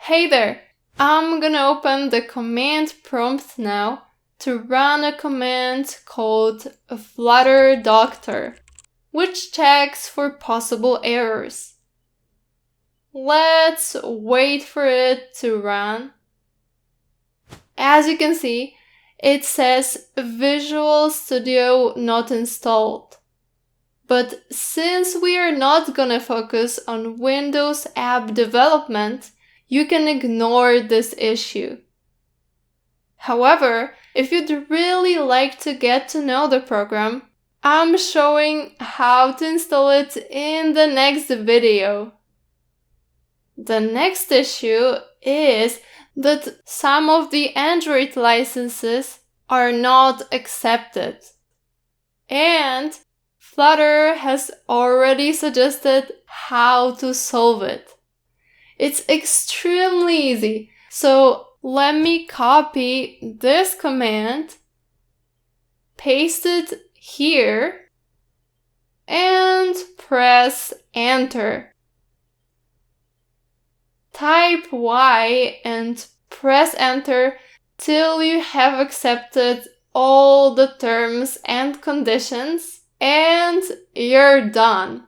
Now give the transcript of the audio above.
Hey there! I'm gonna open the command prompt now to run a command called Flutter Dart, which checks for possible errors. Let's wait for it to run. As you can see, it says Visual Studio not installed. But since we are not gonna focus on Windows app development, you can ignore this issue. However, if you'd really like to get to know the program, I'm showing how to install it in the next video. The next issue is that some of the Android licenses are not accepted. And Flutter has already suggested how to solve it. It's extremely easy, so let me copy this command, paste it here, and press Enter. Type Y and press Enter till you have accepted all the terms and conditions, and you're done.